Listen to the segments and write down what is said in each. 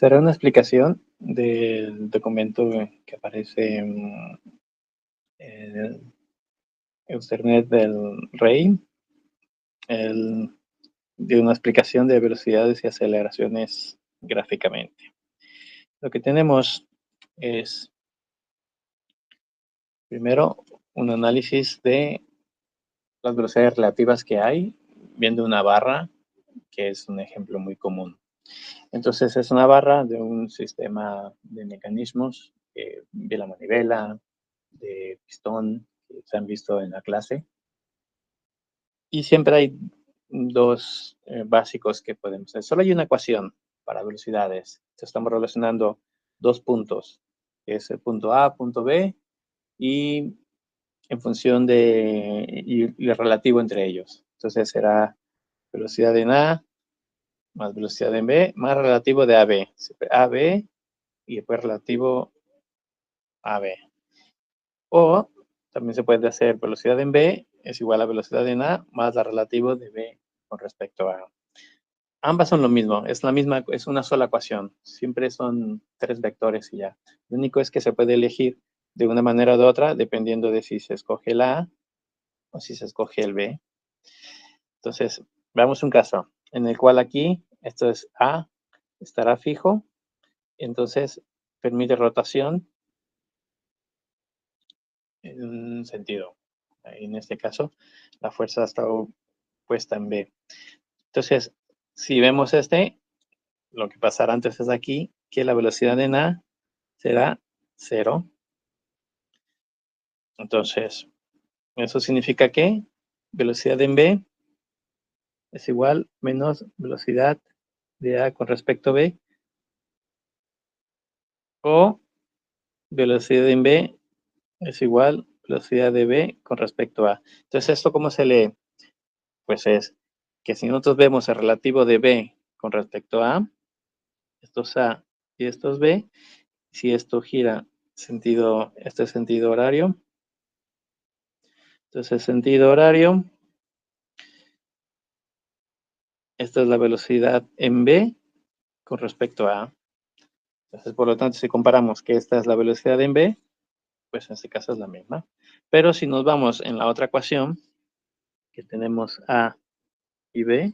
Será una explicación del documento que aparece en el Ethernet del REI, de una explicación de velocidades y aceleraciones gráficamente. Lo que tenemos es, primero, un análisis de las velocidades relativas que hay, viendo una barra, que es un ejemplo muy común. Entonces, es una barra de un sistema de mecanismos de la manivela, de pistón, que se han visto en la clase. Y siempre hay dos básicos que podemos hacer. Solo hay una ecuación para velocidades. Entonces, estamos relacionando dos puntos, que es el punto A, punto B, y en función y el relativo entre ellos. Entonces, será velocidad en A más velocidad en B, más relativo de AB. AB y después relativo AB. O también se puede hacer velocidad en B es igual a velocidad en A más la relativo de B con respecto a A. Ambas son lo mismo, es una sola ecuación. Siempre son tres vectores y ya. Lo único es que se puede elegir de una manera o de otra dependiendo de si se escoge el A o si se escoge el B. Entonces, veamos un caso en el cual aquí, esto es A, estará fijo, entonces permite rotación en un sentido. En este caso, la fuerza está puesta en B. Entonces, si vemos lo que pasará antes es aquí, que la velocidad en A será 0. Entonces, eso significa que velocidad en B es igual menos velocidad de A con respecto a B, o velocidad en B es igual velocidad de B con respecto a A. Entonces, ¿esto cómo se lee? Pues es que si nosotros vemos el relativo de B con respecto a A, esto es A y esto es B, si esto gira sentido, este sentido horario, entonces sentido horario, esta es la velocidad en B con respecto a A. Entonces, por lo tanto, si comparamos que esta es la velocidad en B, pues en este caso es la misma. Pero si nos vamos en la otra ecuación, que tenemos A y B,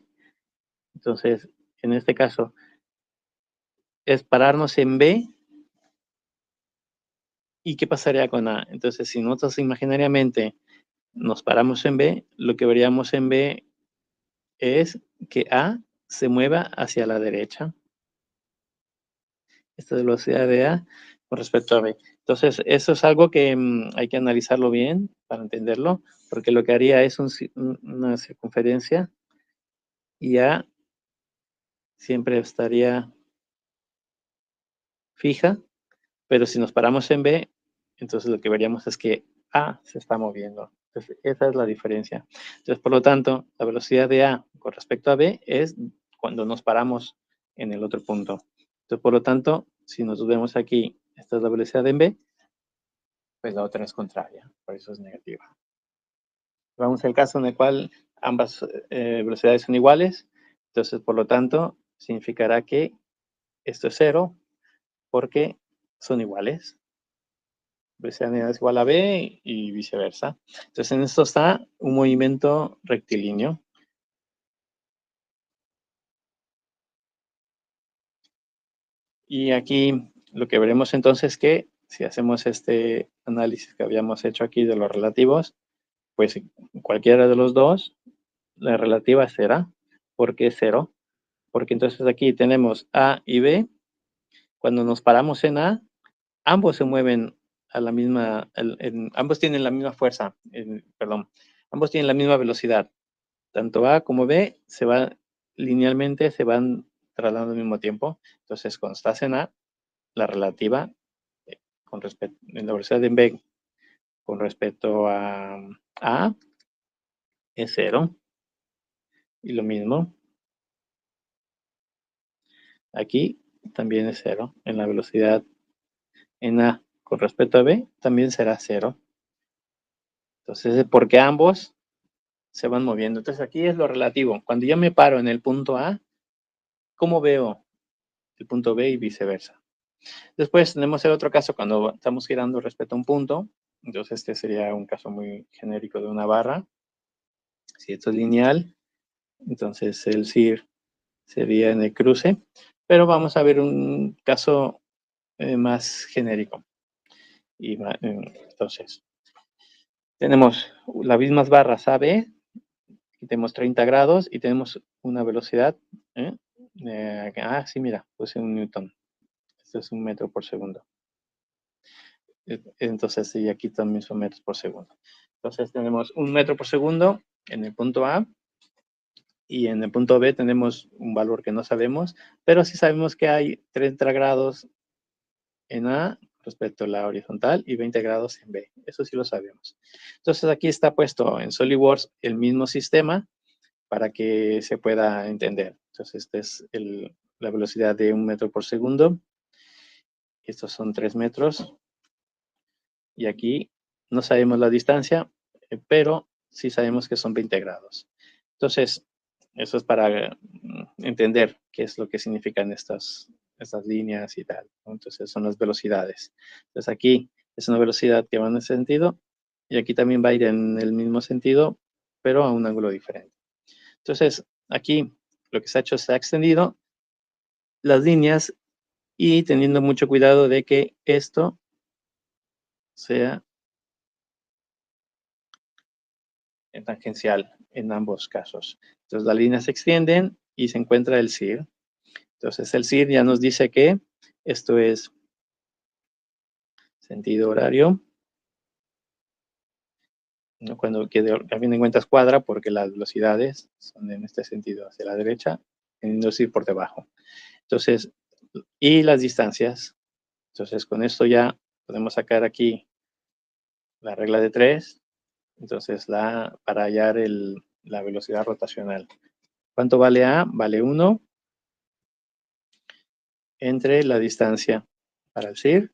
entonces, en este caso, es pararnos en B. ¿Y qué pasaría con A? Entonces, si nosotros imaginariamente nos paramos en B, lo que veríamos en B es que A se mueva hacia la derecha. Esta es la velocidad de A con respecto a B. Entonces, eso es algo que hay que analizarlo bien para entenderlo, porque lo que haría es una circunferencia y A siempre estaría fija, pero si nos paramos en B, entonces lo que veríamos es que A se está moviendo. Entonces, esa es la diferencia. Entonces, por lo tanto, la velocidad de A con respecto a B es cuando nos paramos en el otro punto. Entonces, por lo tanto, si nos vemos aquí, esta es la velocidad en B, pues la otra es contraria, por eso es negativa. Vamos al caso en el cual ambas velocidades son iguales, entonces, por lo tanto, significará que esto es 0 porque son iguales. Velocidad A es igual a B y viceversa. Entonces, en esto está un movimiento rectilíneo. Y aquí lo que veremos entonces es que si hacemos este análisis que habíamos hecho aquí de los relativos, pues cualquiera de los dos, la relativa será. ¿Por qué 0? Porque entonces aquí tenemos A y B. Cuando nos paramos en A, ambos se mueven a la misma, ambos tienen la misma fuerza, perdón, ambos tienen la misma velocidad. Tanto A como B linealmente se van trasladando al mismo tiempo. Entonces, cuando estás en A, la relativa con respecto en la velocidad en B con respecto a es 0. Y lo mismo, aquí también es 0. En la velocidad en A con respecto a B también será 0. Entonces, porque ambos se van moviendo. Entonces, aquí es lo relativo. Cuando yo me paro en el punto A, ¿cómo veo el punto B y viceversa. Después tenemos el otro caso cuando estamos girando respecto a un punto. Entonces este sería un caso muy genérico de una barra. Si esto es lineal, entonces el CIR sería en el cruce. Pero vamos a ver un caso más genérico. Entonces, tenemos las mismas barras AB, y tenemos 30 grados y tenemos una velocidad. Sí, mira, puse un newton. Esto es 1 metro por segundo. Entonces, y aquí también son metros por segundo. Entonces, tenemos 1 metro por segundo en el punto A y en el punto B tenemos un valor que no sabemos, pero sí sabemos que hay 30 grados en A respecto a la horizontal y 20 grados en B. Eso sí lo sabemos. Entonces, aquí está puesto en SolidWorks el mismo sistema para que se pueda entender. Entonces, esta es la velocidad de 1 metro por segundo. Estos son 3 metros. Y aquí no sabemos la distancia, pero sí sabemos que son 20 grados. Entonces, eso es para entender qué es lo que significan estas líneas y tal, ¿no? Entonces, son las velocidades. Entonces, aquí es una velocidad que va en ese sentido y aquí también va a ir en el mismo sentido, pero a un ángulo diferente. Entonces, aquí lo que se ha hecho es se ha extendido las líneas y teniendo mucho cuidado de que esto sea en tangencial en ambos casos. Entonces, las líneas se extienden y se encuentra el CIR. Entonces, el CIR ya nos dice que esto es sentido horario, ¿no? Cuando quede, a fin de cuentas cuadra porque las velocidades son en este sentido hacia la derecha, teniendo CIR por debajo. Entonces, y las distancias. Entonces, con esto ya podemos sacar aquí la regla de 3. Entonces, para hallar la velocidad rotacional. ¿Cuánto vale A? Vale 1 entre la distancia para el CIR,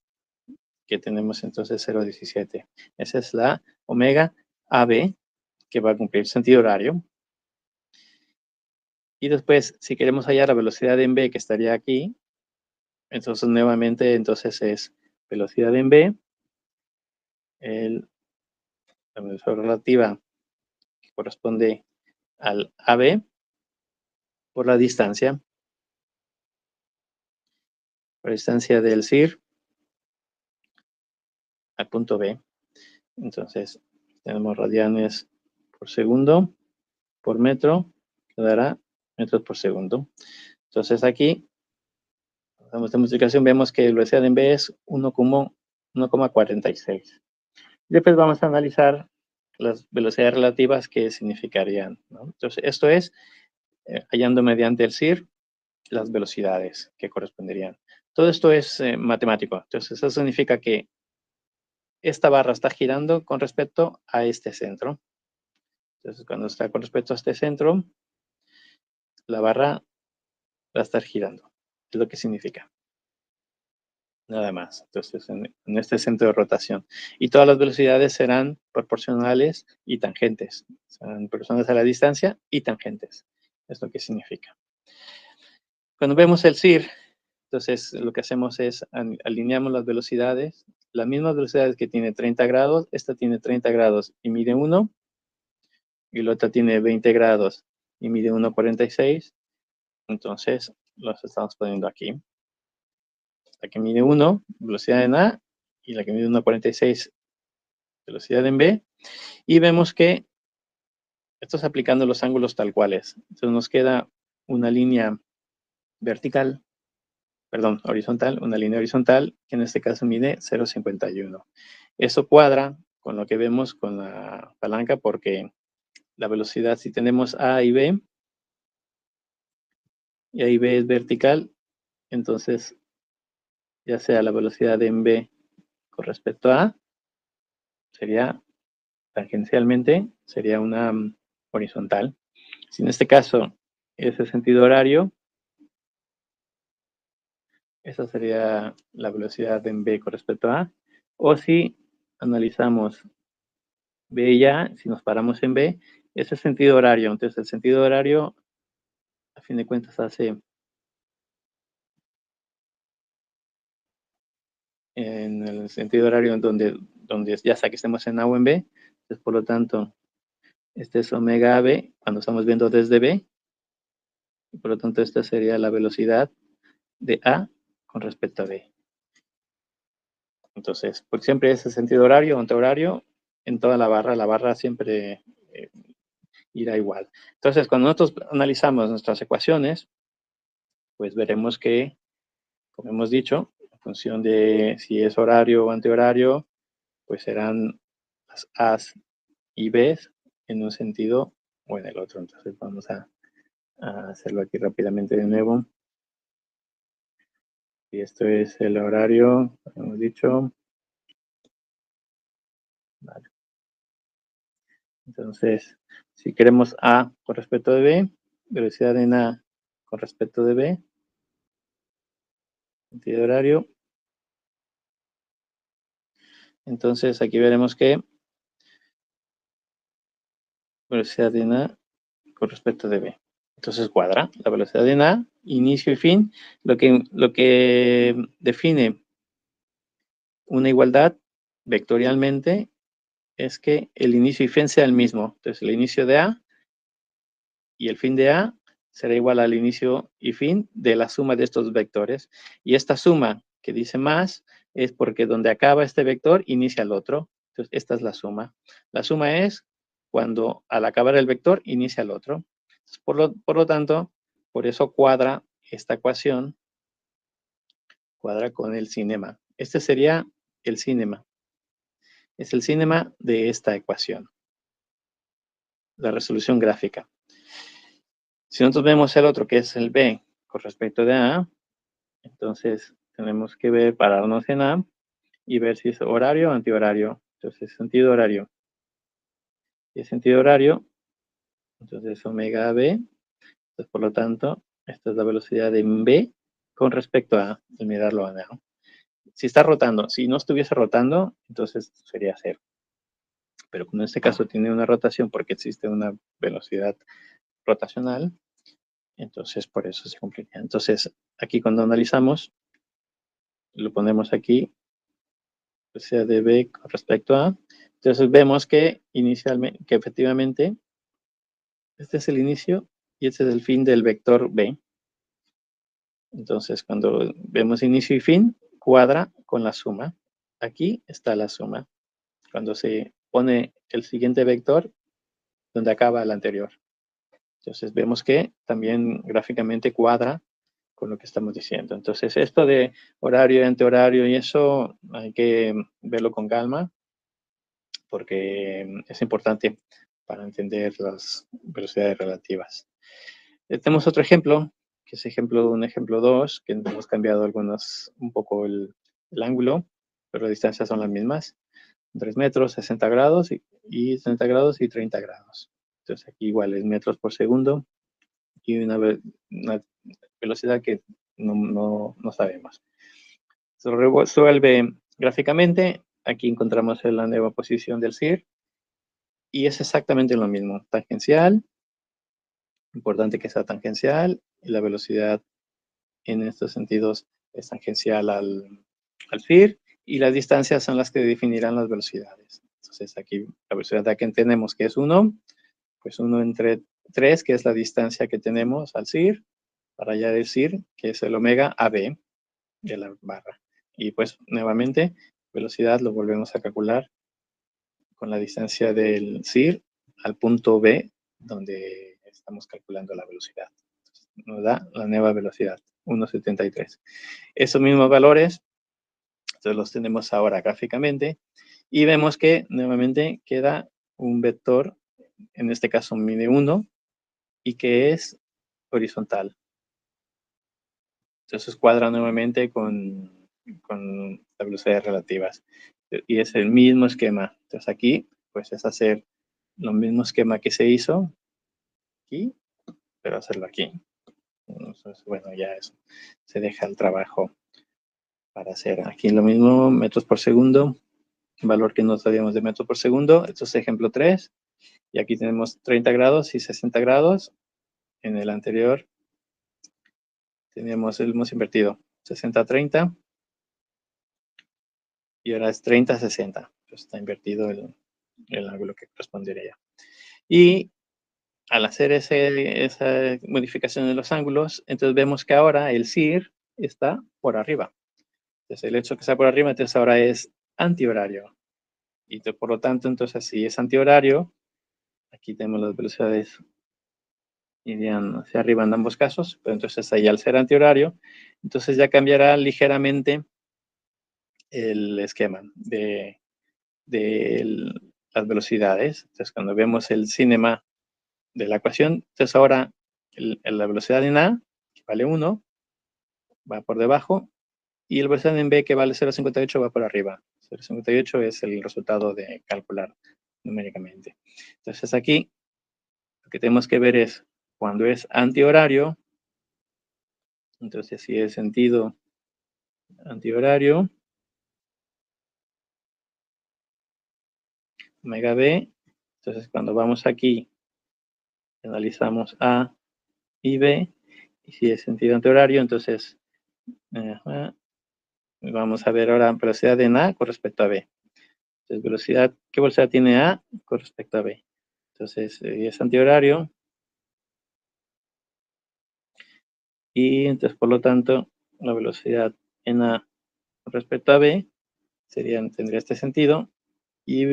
que tenemos entonces 0,17. Esa es la omega AB, que va a cumplir sentido horario. Y después, si queremos hallar la velocidad en B, que estaría aquí, entonces nuevamente entonces es velocidad en B, la velocidad relativa que corresponde al AB por la distancia del CIR al punto B. Entonces, tenemos radianes por segundo por metro, que dará metros por segundo. Entonces, aquí, damos esta multiplicación, vemos que la velocidad en B es 1,46. Después vamos a analizar las velocidades relativas que significarían, ¿no? Entonces, esto es hallando mediante el CIR las velocidades que corresponderían. Todo esto es matemático. Entonces, eso significa que esta barra está girando con respecto a este centro. Entonces, cuando está con respecto a este centro, la barra va a estar girando. Es lo que significa. Nada más. Entonces, en este centro de rotación. Y todas las velocidades serán proporcionales y tangentes. Serán proporcionales a la distancia y tangentes. Es lo que significa. Cuando vemos el CIR, entonces lo que hacemos es alineamos las velocidades. Las mismas velocidades que tiene 30 grados, esta tiene 30 grados y mide 1, y la otra tiene 20 grados y mide 1,46. Entonces, los estamos poniendo aquí. La que mide 1, velocidad en A, y la que mide 1,46, velocidad en B. Y vemos que esto es aplicando los ángulos tal cuales. Entonces nos queda una línea vertical, perdón, horizontal, una línea horizontal, que en este caso mide 0,51. Eso cuadra con lo que vemos con la palanca porque la velocidad, si tenemos A y B, y ahí B es vertical, entonces ya sea la velocidad en B con respecto a A, sería tangencialmente, sería una horizontal. Si en este caso es el sentido horario, esa sería la velocidad en B con respecto a A. O si analizamos B y A, si nos paramos en B, es el sentido horario. Entonces el sentido horario, a fin de cuentas, hace el sentido horario donde ya sea que estemos en A o en B. Entonces, por lo tanto, este es omega AB cuando estamos viendo desde B. Y por lo tanto, esta sería la velocidad de A con respecto a B. Entonces, porque siempre es el sentido horario, antihorario, en toda la barra siempre irá igual. Entonces, cuando nosotros analizamos nuestras ecuaciones, pues veremos que, como hemos dicho, en función de si es horario o antihorario, pues serán las A's y B's en un sentido o en el otro. Entonces, vamos a hacerlo aquí rápidamente de nuevo. Y esto es el horario, como hemos dicho. Vale. Entonces, si queremos A con respecto de B, velocidad en A con respecto de B, sentido horario. Entonces, aquí veremos que velocidad en A con respecto de B. Entonces, cuadra la velocidad en A, inicio y fin. Lo que define una igualdad vectorialmente es que el inicio y fin sea el mismo. Entonces, el inicio de A y el fin de A será igual al inicio y fin de la suma de estos vectores. Y esta suma que dice más es porque donde acaba este vector inicia el otro. Entonces, esta es la suma. La suma es cuando al acabar el vector inicia el otro. Por lo tanto, por eso cuadra esta ecuación, cuadra con el cinema. Este sería el cinema. Es el cinema de esta ecuación, la resolución gráfica. Si nosotros vemos el otro, que es el B, con respecto de A, entonces tenemos que ver, pararnos en A y ver si es horario o antihorario. Entonces, sentido horario. Si es sentido horario, entonces omega B. Entonces, por lo tanto, esta es la velocidad de B con respecto a, al mirarlo a A. Si está rotando, si no estuviese rotando, entonces sería cero. Pero como en este caso tiene una rotación porque existe una velocidad rotacional, entonces por eso se complica. Entonces, aquí cuando analizamos, lo ponemos aquí, velocidad de B con respecto a. Entonces vemos que inicialmente, que efectivamente, este es el inicio y este es el fin del vector B. Entonces, cuando vemos inicio y fin, cuadra con la suma. Aquí está la suma. Cuando se pone el siguiente vector, donde acaba el anterior. Entonces, vemos que también gráficamente cuadra con lo que estamos diciendo. Entonces, esto de horario y antihorario y eso hay que verlo con calma porque es importante para entender las velocidades relativas. Tenemos otro ejemplo, que es un ejemplo 2, que hemos cambiado un poco el ángulo, pero las distancias son las mismas. 3 metros, 60 grados y 60 grados y 30 grados. Entonces aquí igual es metros por segundo y una velocidad que no sabemos. Se resuelve gráficamente. Aquí encontramos la nueva posición del CIR y es exactamente lo mismo. Tangencial, importante que sea tangencial y la velocidad en estos sentidos es tangencial al FIR y las distancias son las que definirán las velocidades. Entonces aquí la velocidad que tenemos que es 1, pues 1 entre 3, que es la distancia que tenemos al CIR, para ya decir que es el omega AB de la barra. Y pues nuevamente, velocidad lo volvemos a calcular con la distancia del CIR al punto B, donde estamos calculando la velocidad. Nos da la nueva velocidad, 1,73. Esos mismos valores, entonces los tenemos ahora gráficamente, y vemos que nuevamente queda un vector, en este caso mide 1, y que es horizontal. Entonces cuadra nuevamente con las velocidades relativas. Y es el mismo esquema. Entonces aquí, pues es hacer lo mismo esquema que se hizo aquí, pero hacerlo aquí. Entonces, bueno, ya eso se deja el trabajo para hacer aquí lo mismo, metros por segundo, valor que no sabíamos de metros por segundo. Esto es ejemplo 3. Y aquí tenemos 30 grados y 60 grados. En el anterior teníamos el hemos invertido 60-30. y ahora es 30, 60. Pues está invertido el ángulo que correspondería. Y al hacer esa modificación de los ángulos, entonces vemos que ahora el CIR está por arriba. Entonces el hecho que está por arriba, entonces ahora es antihorario. Y por lo tanto, entonces si es antihorario, aquí tenemos las velocidades irían hacia arriba en ambos casos, pero entonces ahí al ser antihorario, entonces ya cambiará ligeramente el esquema de las velocidades. Entonces cuando vemos el cinema de la ecuación, entonces ahora la velocidad en A, que vale 1, va por debajo, y la velocidad en B, que vale 0,58, va por arriba. 0,58 es el resultado de calcular numéricamente. Entonces aquí lo que tenemos que ver es cuando es antihorario, entonces si es sentido antihorario, omega B, entonces cuando vamos aquí, analizamos A y B, y si es sentido antihorario, entonces vamos a ver ahora velocidad en A con respecto a B. Entonces, ¿qué velocidad tiene A con respecto a B? Entonces, es antihorario, y entonces, por lo tanto, la velocidad en A con respecto a B tendría este sentido, y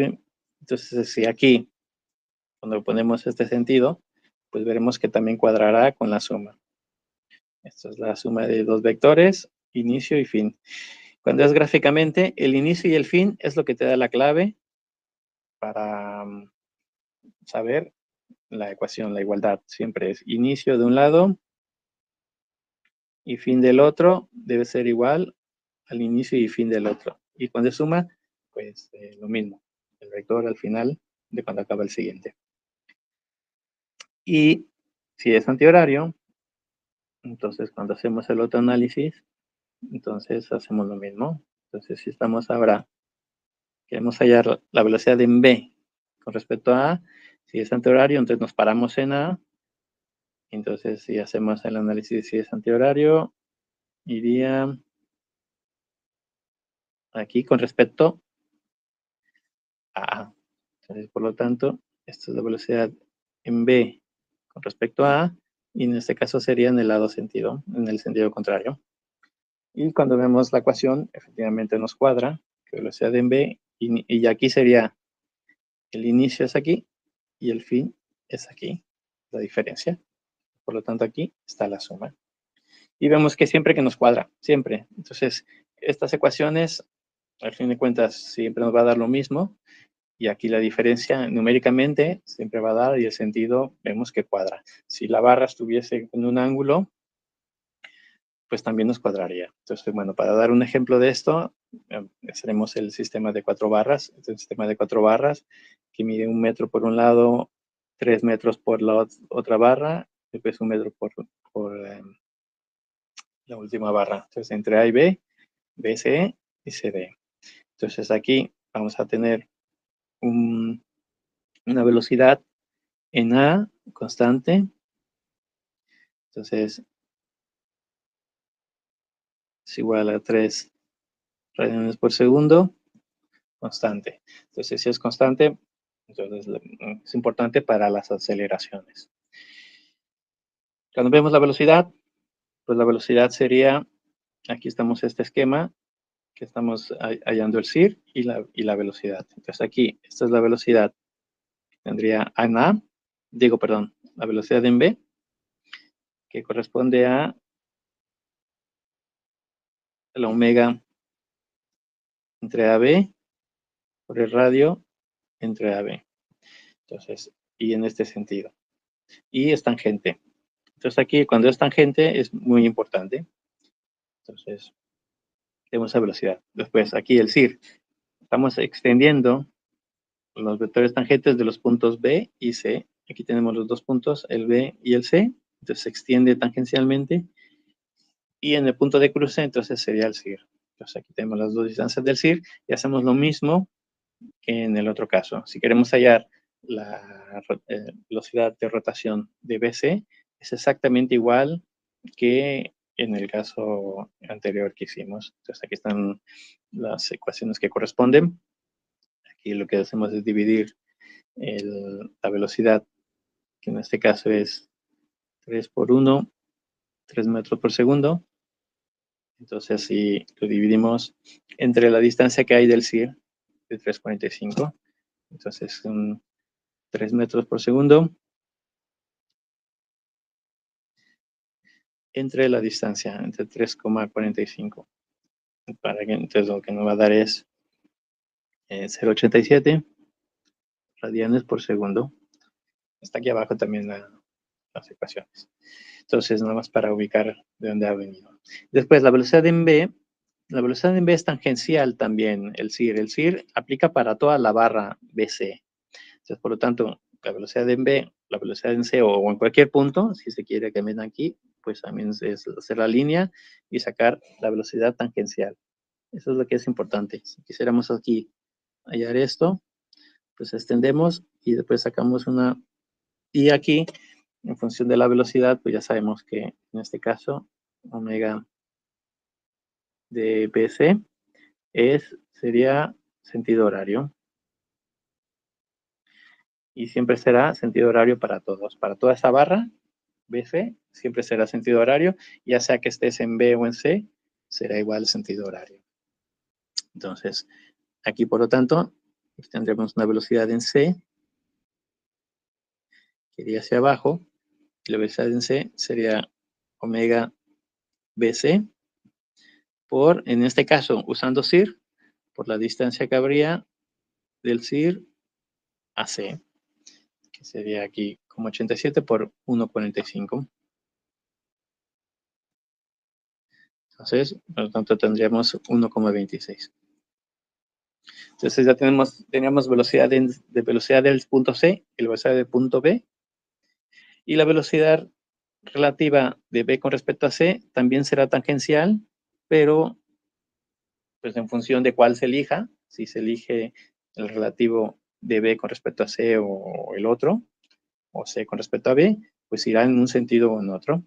entonces, si aquí, cuando ponemos este sentido, pues veremos que también cuadrará con la suma. Esta es la suma de dos vectores, inicio y fin. Cuando es gráficamente, el inicio y el fin es lo que te da la clave para saber la ecuación, la igualdad. Siempre es inicio de un lado y fin del otro, debe ser igual al inicio y fin del otro. Y cuando suma, pues lo mismo, el vector al final de cuando acaba el siguiente. Y si es antihorario, entonces cuando hacemos el otro análisis, entonces hacemos lo mismo. Entonces si estamos ahora, queremos hallar la velocidad en B con respecto a A, si es antihorario, entonces nos paramos en A. Entonces si hacemos el análisis si es antihorario, iría aquí con respecto a A. Entonces, por lo tanto, esta es la velocidad en B con respecto a A, y en este caso sería en el lado sentido, en el sentido contrario. Y cuando vemos la ecuación, efectivamente nos cuadra, que velocidad en B, y aquí sería, el inicio es aquí, y el fin es aquí, la diferencia. Por lo tanto, aquí está la suma. Y vemos que siempre que nos cuadra, siempre. Entonces, estas ecuaciones, al fin de cuentas, siempre nos va a dar lo mismo, y aquí la diferencia numéricamente siempre va a dar, y el sentido vemos que cuadra. Si la barra estuviese en un ángulo, pues también nos cuadraría. Entonces, bueno, para dar un ejemplo de esto, haremos el sistema de 4 barras. Es un sistema de 4 barras que mide 1 metro por un lado, 3 metros por la otra barra, después 1 metro por la última barra. Entonces, entre A y B, BCE y CD. Entonces, aquí vamos a tener una velocidad en A constante. Entonces, es igual a 3 radianes por segundo, constante. Entonces, si es constante, entonces es importante para las aceleraciones. Cuando vemos la velocidad, pues la velocidad sería, aquí estamos este esquema, que estamos hallando el CIR y la velocidad. Entonces, aquí, esta es la velocidad. Tendría en A, perdón, la velocidad en B, que corresponde a la omega entre AB por el radio entre AB. Entonces, y en este sentido. Y es tangente. Entonces aquí, cuando es tangente, es muy importante. Entonces, tenemos esa velocidad. Después, aquí el CIR. Estamos extendiendo los vectores tangentes de los puntos B y C. Aquí tenemos los dos puntos, el B y el C. Entonces, se extiende tangencialmente. Y en el punto de cruce, entonces sería el CIR. Entonces, aquí tenemos las dos distancias del CIR y hacemos lo mismo que en el otro caso. Si queremos hallar la velocidad de rotación de BC, es exactamente igual que en el caso anterior que hicimos. Entonces aquí están las ecuaciones que corresponden. Aquí lo que hacemos es dividir la velocidad, que en este caso es 3 por 1, 3 metros por segundo. Entonces, si lo dividimos entre la distancia que hay del CIR, de 3,45, entonces son 3 metros por segundo, entre la distancia, entre 3,45. Entonces, lo que nos va a dar es 0,87 radianes por segundo. Está aquí abajo también las ecuaciones. Entonces, nada más para ubicar de dónde ha venido. Después, la velocidad en B. La velocidad en B es tangencial también, el CIR. El CIR aplica para toda la barra BC. Entonces, por lo tanto, la velocidad en B, la velocidad en C o en cualquier punto, si se quiere que venga aquí, pues también es hacer la línea y sacar la velocidad tangencial. Eso es lo que es importante. Si quisiéramos aquí hallar esto, pues extendemos y después sacamos una. Y aquí, en función de la velocidad, pues ya sabemos que en este caso, omega de BC sería sentido horario. Y siempre será sentido horario para todos. Para toda esa barra, BC, siempre será sentido horario. Ya sea que estés en B o en C, será igual sentido horario. Entonces, aquí por lo tanto, tendremos una velocidad en C, que iría hacia abajo. Y la velocidad en C sería omega BC por, en este caso, usando CIR, por la distancia que habría del CIR a C, que sería aquí como 87 por 1,45. Entonces, por lo tanto, tendríamos 1,26. Entonces ya teníamos velocidad de velocidad del punto C y la velocidad del punto B. Y la velocidad relativa de B con respecto a C también será tangencial, pero pues en función de cuál se elija, si se elige el relativo de B con respecto a C o el otro, o C con respecto a B, pues irá en un sentido o en otro.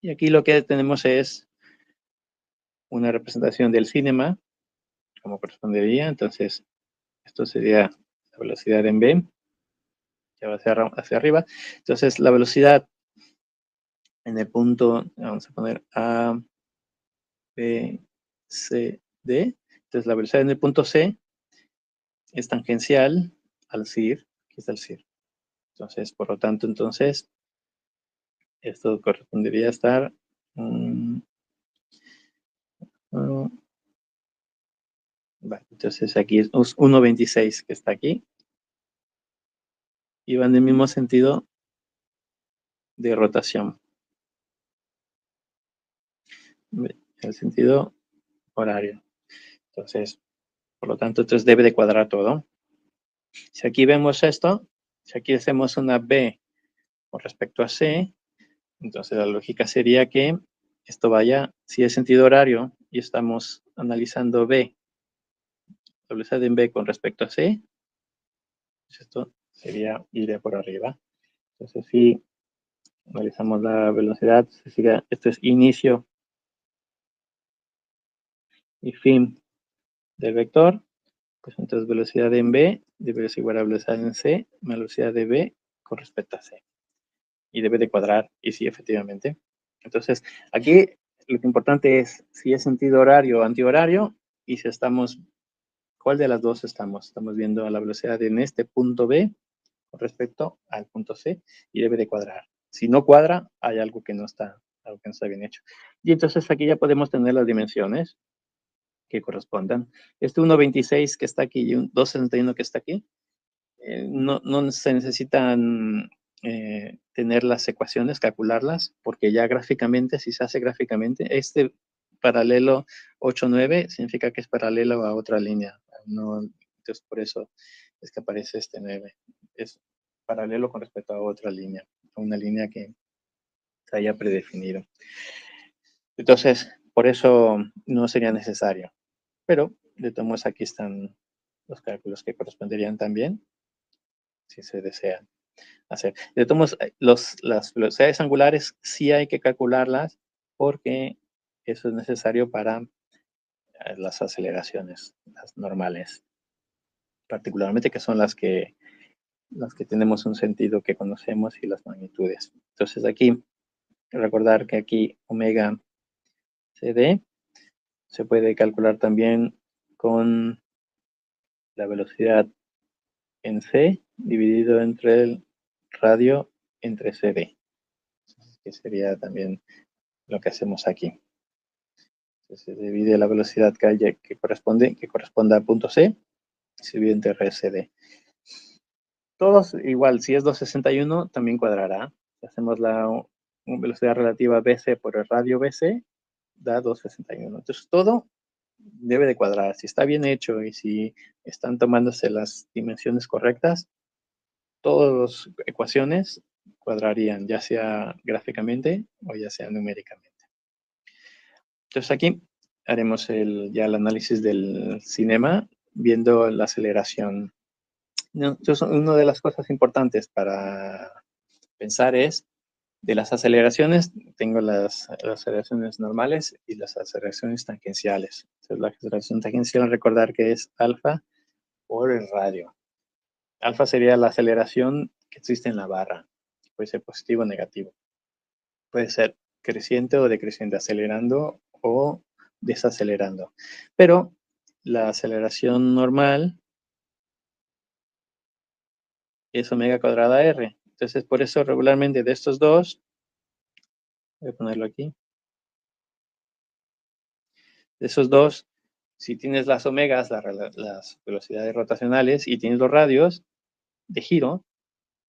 Y aquí lo que tenemos es una representación del cinema, como correspondería. Entonces, esto sería la velocidad en B, que va hacia arriba. Entonces, la velocidad en el punto, vamos a poner A, B, C, D. Entonces, la velocidad en el punto C es tangencial al CIR, aquí está el CIR. Entonces, por lo tanto, entonces, esto correspondería a estar vale, entonces aquí es 1,26 que está aquí. Y va en el mismo sentido de rotación. El sentido horario. Entonces, por lo tanto, entonces debe de cuadrar todo. Si aquí vemos esto, si aquí hacemos una B con respecto a C, entonces la lógica sería que esto vaya, si es sentido horario y estamos analizando B, la velocidad en B con respecto a C, pues esto iría por arriba. Entonces, si analizamos la velocidad, esto es inicio y fin del vector, pues entonces velocidad en B debe ser igual a velocidad en C, más velocidad de B con respecto a C. Y debe de cuadrar, y sí, efectivamente. Entonces, aquí lo que importante es si es sentido horario o antihorario, y si estamos, ¿cuál de las dos estamos? Estamos viendo la velocidad en este punto B con respecto al punto C, y debe de cuadrar. Si no cuadra, hay algo que no está bien hecho. Y entonces aquí ya podemos tener las dimensiones que correspondan. Este 1,26 que está aquí y un 2,61 que está aquí, no se necesitan tener las ecuaciones, calcularlas, porque ya gráficamente, si se hace gráficamente, este paralelo 8,9 significa que es paralelo a otra línea. No, entonces, por eso es que aparece este 9. Es paralelo con respecto a otra línea, a una línea que se haya predefinido. Entonces, por eso no sería necesario. Pero, de todos modos, aquí están los cálculos que corresponderían también, si se desean hacer. De todos modos, las velocidades angulares sí hay que calcularlas porque eso es necesario para las aceleraciones, las normales, particularmente que son las que tenemos un sentido que conocemos y las magnitudes. Entonces aquí, recordar que aquí omega CD se puede calcular también con la velocidad en C dividido entre el radio entre CD, que sería también lo que hacemos aquí. Entonces, se divide la velocidad que corresponda a punto C, se divide entre R CD. Todos igual, si es 261 también cuadrará. Si hacemos la velocidad relativa BC por el radio BC, da 261. Entonces todo debe de cuadrar. Si está bien hecho y si están tomándose las dimensiones correctas, todas las ecuaciones cuadrarían, ya sea gráficamente o ya sea numéricamente. Entonces aquí haremos ya el análisis del cinema viendo la aceleración. Entonces, una de las cosas importantes para pensar es de las aceleraciones, tengo las aceleraciones normales y las aceleraciones tangenciales. Entonces, la aceleración tangencial, recordar que es alfa por el radio. Alfa sería la aceleración que existe en la barra. Puede ser positivo o negativo. Puede ser creciente o decreciente, acelerando o desacelerando. Pero la aceleración normal es omega cuadrada r. Entonces, por eso regularmente de estos dos, voy a ponerlo aquí, de esos dos, si tienes las omegas, las velocidades rotacionales, y tienes los radios de giro,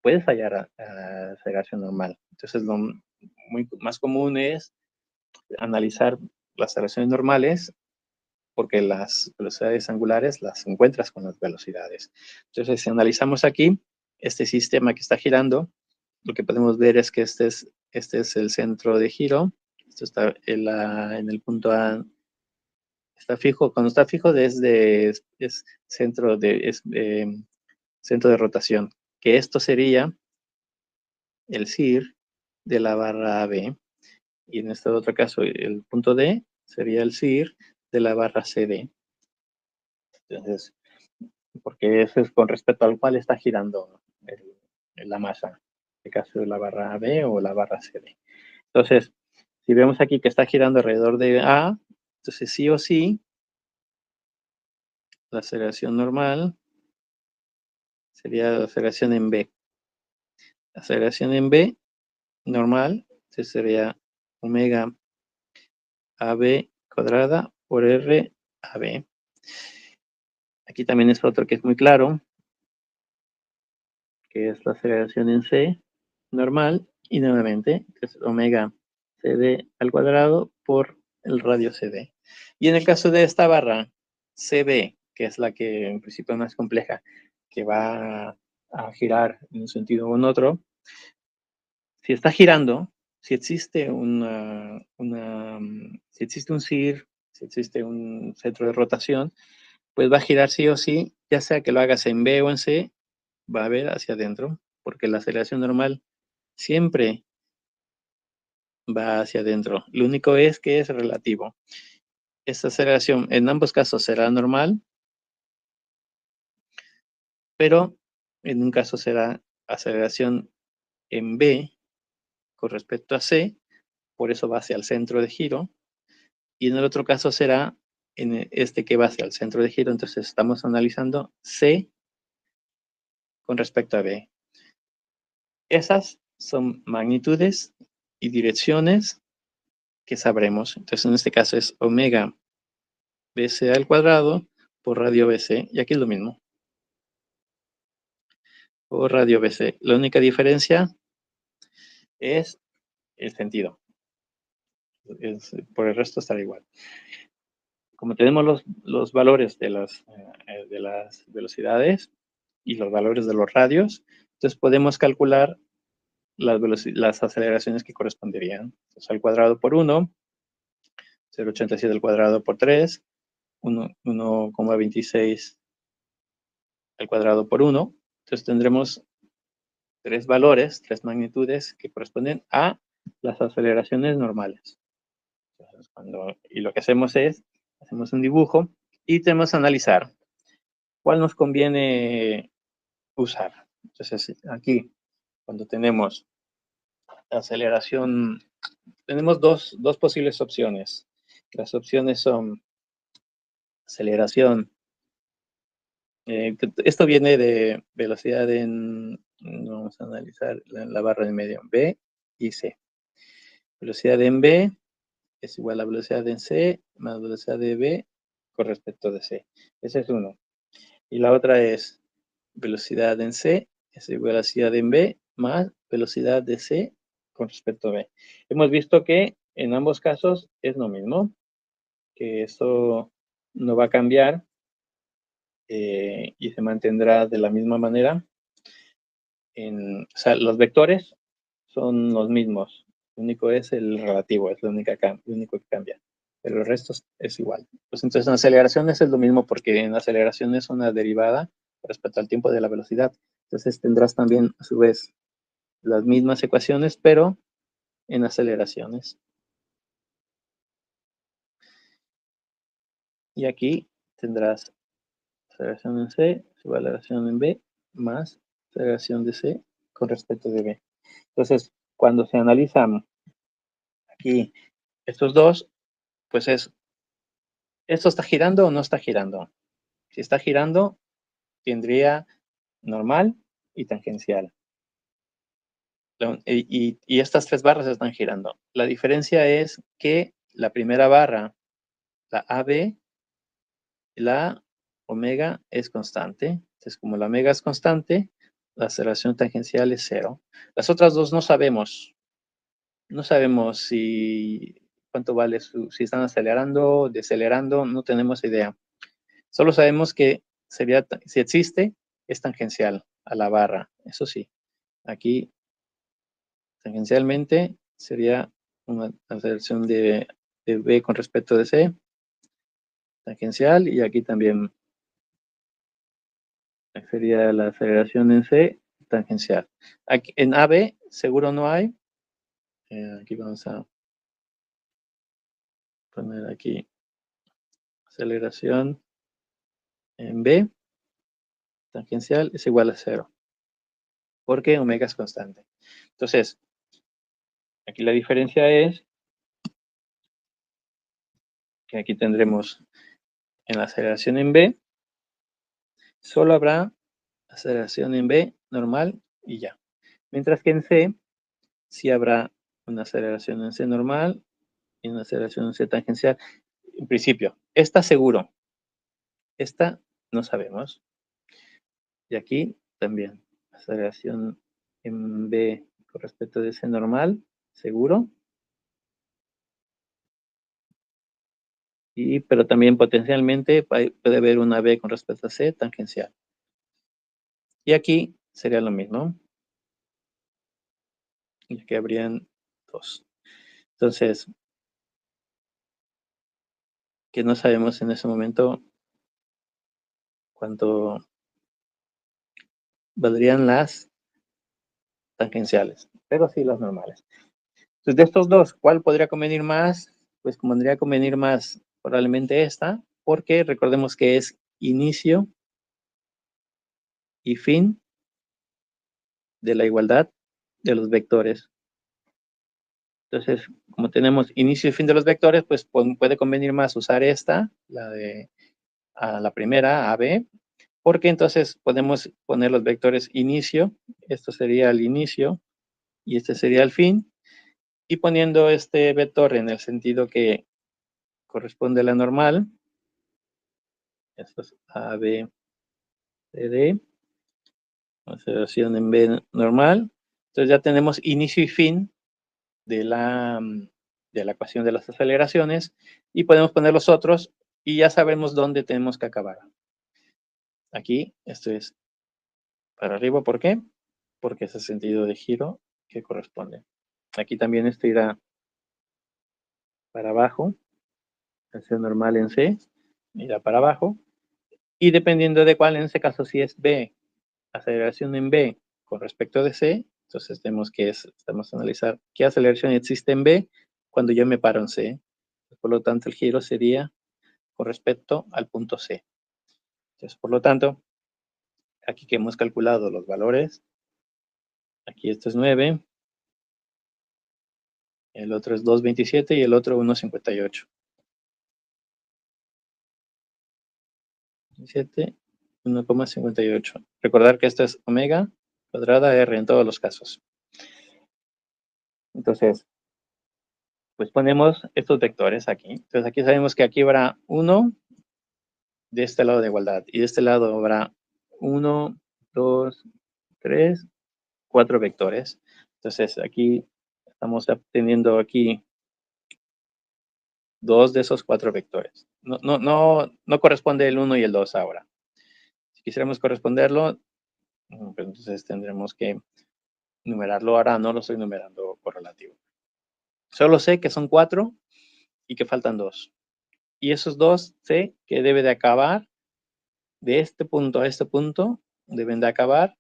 puedes hallar a aceleración normal. Entonces, lo más común es analizar las aceleraciones normales, porque las velocidades angulares las encuentras con las velocidades. Entonces, si analizamos aquí este sistema que está girando, lo que podemos ver es que este es el centro de giro. Esto está en el punto A, está fijo. Cuando está fijo es centro centro de rotación, que esto sería el CIR de la barra AB. Y en este otro caso, el punto D sería el CIR de la barra CD. Entonces, porque eso es con respecto al cual está girando la masa, en este caso la barra AB o la barra CD. Entonces, si vemos aquí que está girando alrededor de A, entonces sí o sí, la aceleración normal sería la aceleración en B. La aceleración en B normal, entonces sería omega AB cuadrada por R AB. Aquí también es otro que es muy claro, que es la aceleración en C normal, y nuevamente es omega CD al cuadrado por el radio CD. Y en el caso de esta barra CB, que es la que en principio es más compleja, que va a girar en un sentido o en otro, si está girando, si existe si existe un CIR, si existe un centro de rotación, pues va a girar sí o sí, ya sea que lo hagas en B o en C, va a ver hacia adentro, porque la aceleración normal siempre va hacia adentro. Lo único es que es relativo. Esta aceleración en ambos casos será normal, pero en un caso será aceleración en B con respecto a C, por eso va hacia el centro de giro, y en el otro caso será en este que va hacia el centro de giro. Entonces estamos analizando C con respecto a B. Esas son magnitudes y direcciones que sabremos. Entonces en este caso es omega BC al cuadrado por radio BC, y aquí es lo mismo, por radio BC. La única diferencia es el sentido. Por el resto estará igual. Como tenemos los valores de las velocidades y los valores de los radios, entonces podemos calcular las aceleraciones que corresponderían. Entonces, al cuadrado por 1, 0,87 al cuadrado por 3, 1,26 al cuadrado por 1. Entonces tendremos tres valores, tres magnitudes que corresponden a las aceleraciones normales. Entonces, y lo que hacemos es, hacemos un dibujo y tenemos que analizar cuál nos conviene usar. Entonces, aquí, cuando tenemos aceleración, tenemos dos posibles opciones. Las opciones son aceleración. Esto viene de velocidad vamos a analizar la barra en medio, B y C. Velocidad en B es igual a velocidad en C más velocidad de B con respecto de C. Ese es uno. Y la otra es velocidad en C es igual a velocidad en B más velocidad de C con respecto a B. Hemos visto que en ambos casos es lo mismo, que esto no va a cambiar y se mantendrá de la misma manera. O sea, los vectores son los mismos. Lo único es el relativo, es lo único que cambia. Pero el resto es igual. Pues entonces en aceleraciones es lo mismo porque en aceleración es una derivada respecto al tiempo de la velocidad. Entonces tendrás también a su vez las mismas ecuaciones, pero en aceleraciones. Y aquí tendrás aceleración en C, su aceleración en B, más aceleración de C con respecto de B. Entonces, cuando se analizan aquí estos dos, pues ¿esto está girando o no está girando? Si está girando, tendría normal y tangencial. Y estas tres barras están girando. La diferencia es que la primera barra, la AB, la omega es constante. Entonces, como la omega es constante, la aceleración tangencial es cero. Las otras dos no sabemos. No sabemos si cuánto vale si están acelerando, decelerando, no tenemos idea. Solo sabemos que si existe, es tangencial a la barra. Eso sí, aquí tangencialmente sería una aceleración de B con respecto de C, tangencial, y aquí también sería la aceleración en C, tangencial. Aquí, en AB seguro no hay. Aquí vamos a poner aquí aceleración en B, tangencial, es igual a cero, porque omega es constante. Entonces, aquí la diferencia es que aquí tendremos en la aceleración en B, solo habrá aceleración en B normal y ya. Mientras que en C, sí habrá una aceleración en C normal y una aceleración en C tangencial. En principio, esta seguro, esta no sabemos. Y aquí también, aceleración en B con respecto de C normal, seguro. Pero también potencialmente puede haber una B con respecto a C tangencial. Y aquí sería lo mismo. Y aquí habrían dos. Entonces, que no sabemos en ese momento cuánto valdrían las tangenciales, pero sí las normales. Entonces, de estos dos, ¿cuál podría convenir más? Pues podría convenir más probablemente esta, porque recordemos que es inicio y fin de la igualdad de los vectores. Entonces, como tenemos inicio y fin de los vectores, pues puede convenir más usar esta, la primera, AB, porque entonces podemos poner los vectores inicio, esto sería el inicio y este sería el fin, y poniendo este vector en el sentido que corresponde a la normal, esto es A, B, C, D, aceleración en B normal, entonces ya tenemos inicio y fin de la ecuación de las aceleraciones y podemos poner los otros y ya sabemos dónde tenemos que acabar. Aquí, esto es para arriba, ¿por qué? Porque es el sentido de giro que corresponde. Aquí también esto irá para abajo, el normal en C, irá para abajo, y dependiendo de cuál, en este caso si es B, aceleración en B con respecto de C, entonces tenemos que analizar qué aceleración existe en B cuando yo me paro en C. por lo tanto el giro sería con respecto al punto C. Entonces, por lo tanto, aquí que hemos calculado los valores, aquí esto es 9, el otro es 2,27 y el otro 1,58. 1,58. Recordar que esto es omega cuadrada R en todos los casos. Entonces, pues ponemos estos vectores aquí. Entonces aquí sabemos que aquí habrá 1 de este lado de igualdad y de este lado habrá 1, 2, 3, 4 vectores. Entonces aquí estamos obteniendo aquí 2 de esos 4 vectores. No corresponde el 1 y el 2 ahora. Si quisiéramos corresponderlo, pues entonces tendremos que numerarlo. Ahora no lo estoy numerando correlativo. Solo sé que son 4 y que faltan 2. Y esos 2 sé que debe de acabar de este punto a este punto, deben de acabar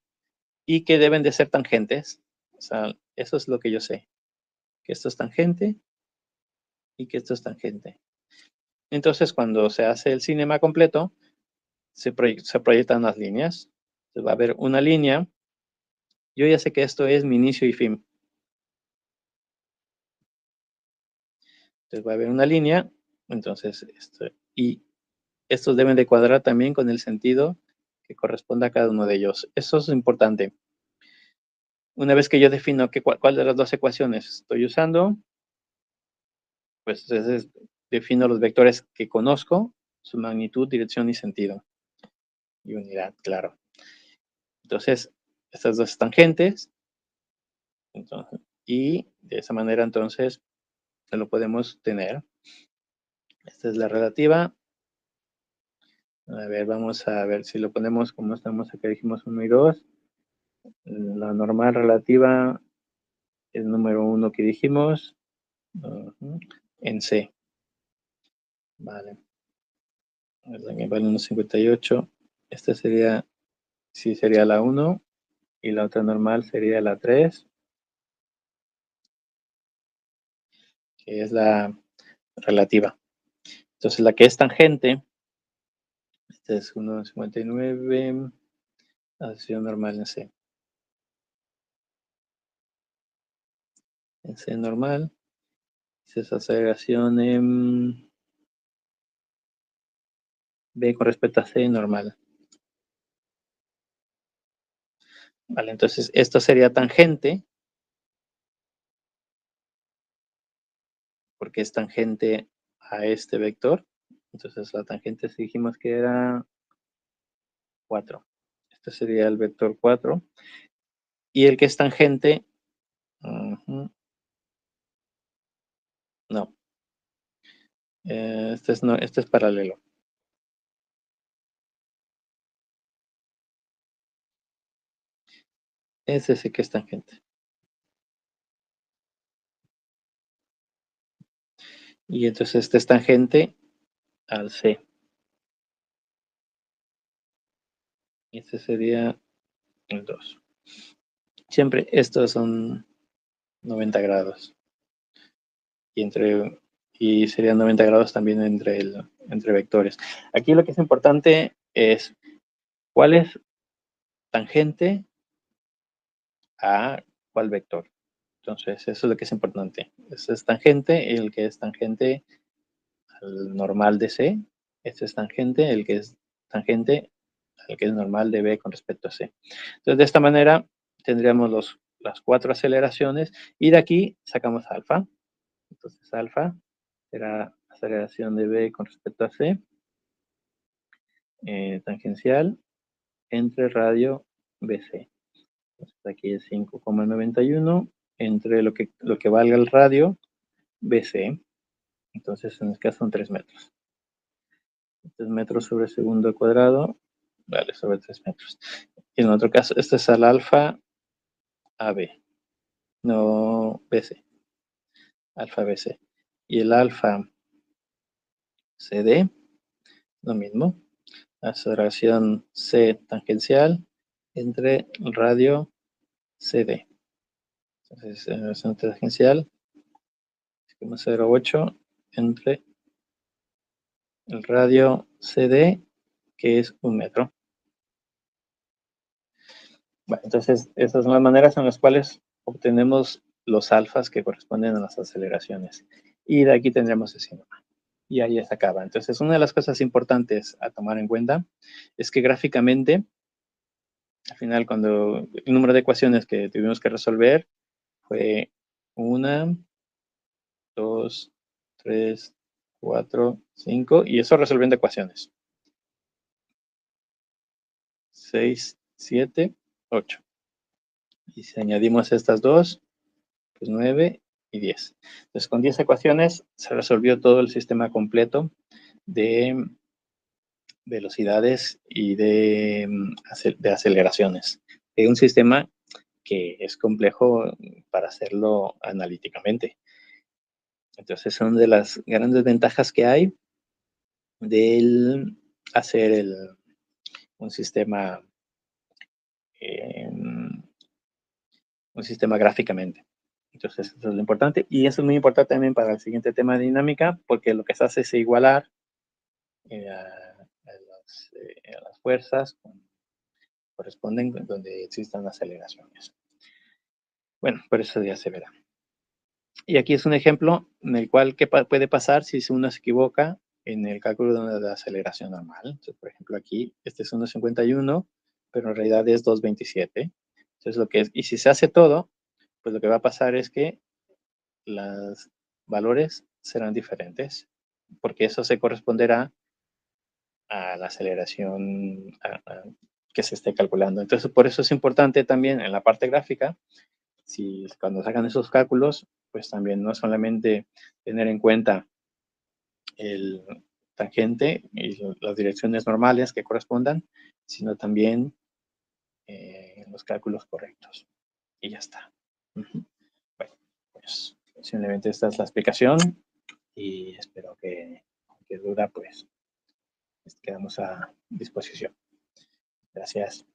y que deben de ser tangentes. O sea, eso es lo que yo sé. Que esto es tangente y que esto es tangente. Entonces, cuando se hace el cinema completo, se proyectan las líneas. Entonces, va a haber una línea. Yo ya sé que esto es mi inicio y fin. Entonces, va a haber una línea. Entonces, y estos deben de cuadrar también con el sentido que corresponda a cada uno de ellos. Eso es importante. Una vez que yo defino cuál de las dos ecuaciones estoy usando, pues entonces defino los vectores que conozco, su magnitud, dirección y sentido. Y unidad, claro. Entonces, estas dos tangentes. Entonces, y de esa manera, entonces, lo podemos tener. Esta es la relativa. A ver, vamos a ver si lo ponemos como estamos acá. Dijimos 1 y 2. La normal relativa es número 1 que dijimos. En C. Vale. Vale 1,58. Esta sería, sí, sería la 1. Y la otra normal sería la 3, que es la relativa. Entonces, la que es tangente, esta es 1,59, aceleración normal en C. En C normal, esa aceleración en B con respecto a C normal. Vale, entonces esto sería tangente, porque es tangente a este vector. Entonces la tangente si dijimos que era 4. Este sería el vector 4. Y el que es tangente, no. Este es paralelo. Ese sí que es tangente. Y entonces este es tangente al C. Y este sería el 2. Siempre estos son 90 grados. Y serían 90 grados también entre vectores. Aquí lo que es importante es cuál es tangente a cuál vector. Entonces, eso es lo que es importante. Este es tangente, el que es tangente al normal de C. Este es tangente, el que es tangente al que es normal de B con respecto a C. Entonces, de esta manera tendríamos las 4 aceleraciones y de aquí sacamos alfa. Entonces, alfa será aceleración de B con respecto a C, tangencial entre radio BC. Entonces, aquí es 5,91 entre lo que valga el radio BC. Entonces, en este caso son 3 metros. 3 metros sobre segundo al cuadrado, vale, sobre 3 metros. Y en otro caso, este es al alfa AB, no BC, alfa BC. Y el alfa CD, lo mismo, aceleración C tangencial entre radio CD. Entonces, aceleración tangencial, 0,8 entre el radio CD, que es 1 metro. Bueno, entonces, esas son las maneras en las cuales obtenemos los alfas que corresponden a las aceleraciones. Y de aquí tendremos ese número. Y ahí se acaba. Entonces, una de las cosas importantes a tomar en cuenta es que gráficamente, al final, cuando el número de ecuaciones que tuvimos que resolver fue 1, 2, 3, 4, 5, y eso resolviendo ecuaciones. 6, 7, 8. Y si añadimos estas dos, pues 9 y 10. Entonces, con 10 ecuaciones se resolvió todo el sistema completo de velocidades y de aceleraciones. Es un sistema que es complejo para hacerlo analíticamente. Entonces, son de las grandes ventajas que hay del hacer un sistema eh, un sistema gráficamente. Entonces, eso es lo importante. Y eso es muy importante también para el siguiente tema de dinámica, porque lo que se hace es igualar a las fuerzas corresponden donde existan aceleraciones. Bueno, por eso ya se verá. Y aquí es un ejemplo en el cual qué puede pasar si uno se equivoca en el cálculo de la aceleración normal. Entonces, por ejemplo, aquí este es 1,51, pero en realidad es 2,27. Entonces, lo que es, y si se hace todo, pues lo que va a pasar es que los valores serán diferentes, porque eso se corresponderá a la aceleración que se esté calculando. Entonces, por eso es importante también en la parte gráfica, si cuando sacan esos cálculos, pues también no solamente tener en cuenta el tangente y las direcciones normales que correspondan, sino también los cálculos correctos. Y ya está. Bueno, pues simplemente esta es la explicación y espero que cualquier duda, pues quedamos a disposición. Gracias.